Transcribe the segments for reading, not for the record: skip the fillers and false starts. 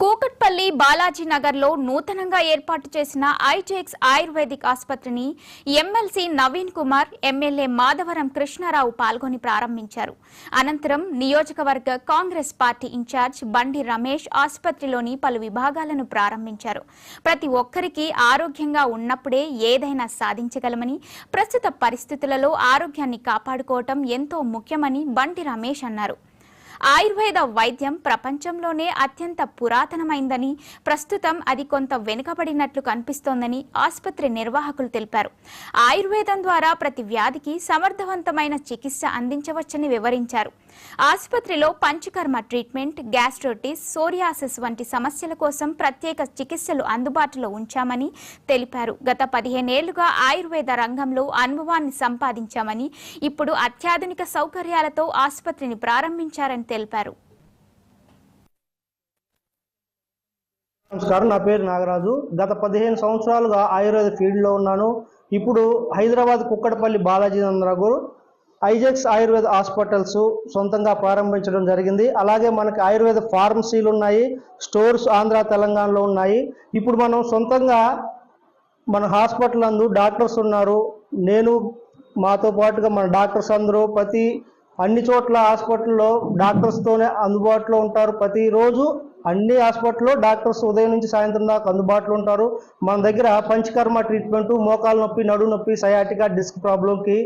కూకట్పల్లి బాలాజీ నగర్లో నూతనంగా ఏర్పాటు చేసిన ఐజెక్స్ ఆయుర్వేదిక్ ఆసుపత్రిని ఎమ్మెల్సీ నవీన్ కుమార్, ఎమ్మెల్యే మాధవరం కృష్ణారావు పాల్గొని ప్రారంభించారు. అనంతరం నియోజకవర్గ కాంగ్రెస్ పార్టీ ఇన్ఛార్జ్ బండి రమేష్ ఆసుపత్రిలోని పలు విభాగాలను ప్రారంభించారు. ప్రతి ఒక్కరికి ఆరోగ్యంగా ఉన్నప్పుడే ఏదైనా సాధించగలమని, ప్రస్తుత పరిస్థితులలో ఆరోగ్యాన్ని కాపాడుకోవటం ఎంతో ముఖ్యమని బండి రమేష్ అన్నారు. ఆయుర్వేద వైద్యం ప్రపంచంలోనే అత్యంత పురాతనమైందని, ప్రస్తుతం అది కొంత వెనుకబడినట్లు కనిపిస్తోందని ఆసుపత్రి నిర్వాహకులు తెలిపారు. ఆయుర్వేదం ద్వారా ప్రతి వ్యాధికి సమర్థవంతమైన చికిత్స అందించవచ్చని వివరించారు. ఆసుపత్రిలో పంచకర్మ ట్రీట్మెంట్, గ్యాస్ట్రైటిస్, సోరియాసిస్ వంటి సమస్యల కోసం ప్రత్యేక చికిత్సలు అందుబాటులో ఉంచామని తెలిపారు. గత 15 ఏళ్లుగా ఆయుర్వేద రంగంలో అనుభవాన్ని సంపాదించామని, ఇప్పుడు అత్యాధునిక సౌకర్యాలతో ఆసుపత్రిని ప్రారంభించారని తెలిపారు. నమస్కారం, నా పేరు నాగరాజు. గత 15 సంవత్సరాలుగా ఆయుర్వేద ఫీల్డ్లో ఉన్నాను. ఇప్పుడు హైదరాబాద్ కుక్కడపల్లి బాలాజీ నగర్ ఐజెక్స్ ఆయుర్వేద హాస్పిటల్స్ సొంతంగా ప్రారంభించడం జరిగింది. అలాగే మనకి ఆయుర్వేద ఫార్మసీలు ఉన్నాయి, స్టోర్స్ ఆంధ్ర తెలంగాణలో ఉన్నాయి. ఇప్పుడు మనం సొంతంగా మన హాస్పిటల్ నందు డాక్టర్స్ ఉన్నారు. నేను మాతో పాటుగా మన డాక్టర్స్ అందరూ అన్ని చోట్ల హాస్పిటల్లో డాక్టర్స్తోనే అందుబాటులో ఉంటారు. ప్రతిరోజు అన్ని హాస్పిటల్లో డాక్టర్స్ ఉదయం నుంచి సాయంత్రం దాకా అందుబాటులో ఉంటారు. మన దగ్గర పంచకర్మ ట్రీట్మెంటు, మోకాలు నొప్పి, నడు నొప్పి, సయాటికా, డిస్క్ ప్రాబ్లంకి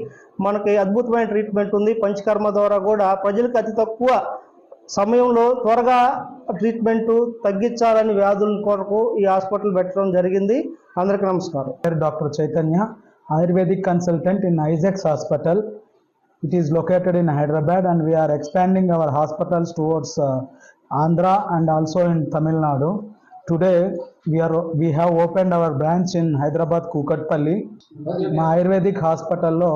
మనకి అద్భుతమైన ట్రీట్మెంట్ ఉంది. పంచకర్మ ద్వారా కూడా ప్రజలకు అతి తక్కువ సమయంలో త్వరగా ట్రీట్మెంటు తగ్గించాలని వ్యాధుల కొరకు ఈ హాస్పిటల్ పెట్టడం జరిగింది. అందరికీ నమస్కారం. Doctor Chaitanya, ayurvedic consultant in ఐజెక్స్ hospital. It is located in Hyderabad and we are expanding our hospitals towards Andhra and also in Tamil Nadu. Today we have opened our branch in Hyderabad Kukatpalli. మా ayurvedic హాస్పిటల్లో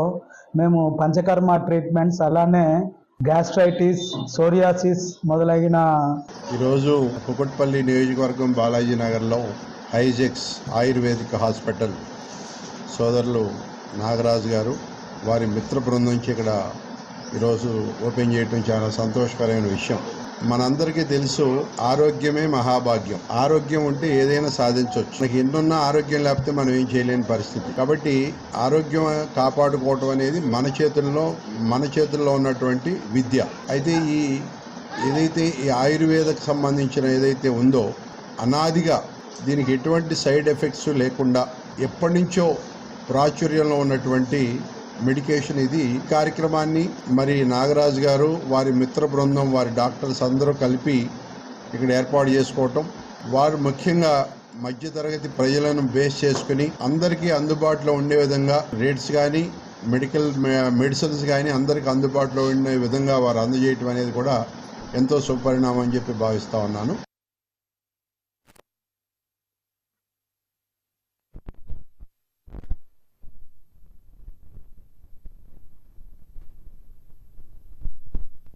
మేము panchakarma treatments, అలానే gastritis, psoriasis మొదలైన ఈరోజు కుకట్పల్లి నియోజకవర్గం బాలాజీ నగర్లో ఐజెక్స్ ayurvedic hospital సోదరులు నాగరాజు గారు, వారి మిత్ర బృందం నుంచి ఇక్కడ ఈరోజు ఓపెన్ చేయడం చాలా సంతోషకరమైన విషయం. మనందరికీ తెలుసు, ఆరోగ్యమే మహాభాగ్యం. ఆరోగ్యం ఉంటే ఏదైనా సాధించవచ్చు. మనకి ఎన్నున్నా ఆరోగ్యం లేకపోతే మనం ఏం చేయలేని పరిస్థితి. కాబట్టి ఆరోగ్యం కాపాడుకోవటం అనేది మన చేతుల్లో ఉన్నటువంటి విద్య. అయితే ఏదైతే ఈ ఆయుర్వేదకు సంబంధించిన ఏదైతే ఉందో, అనాదిగా దీనికి ఎటువంటి సైడ్ ఎఫెక్ట్స్ లేకుండా ఎప్పటి నుంచో ప్రాచుర్యంలో ఉన్నటువంటి మెడికేషన్ ఇది. ఈ కార్యక్రమాన్ని మరి నాగరాజు గారు, వారి మిత్ర బృందం, వారి డాక్టర్స్ అందరూ కలిపి ఇక్కడ ఏర్పాటు చేసుకోవటం, వారు ముఖ్యంగా మధ్యతరగతి ప్రజలను బేస్ చేసుకుని అందరికీ అందుబాటులో ఉండే విధంగా రేట్స్ కానీ, మెడిసిన్స్ కానీ అందరికీ అందుబాటులో ఉండే విధంగా వారు అందజేయటం అనేది కూడా ఎంతో శుభపరిణామం అని చెప్పి భావిస్తా ఉన్నాను.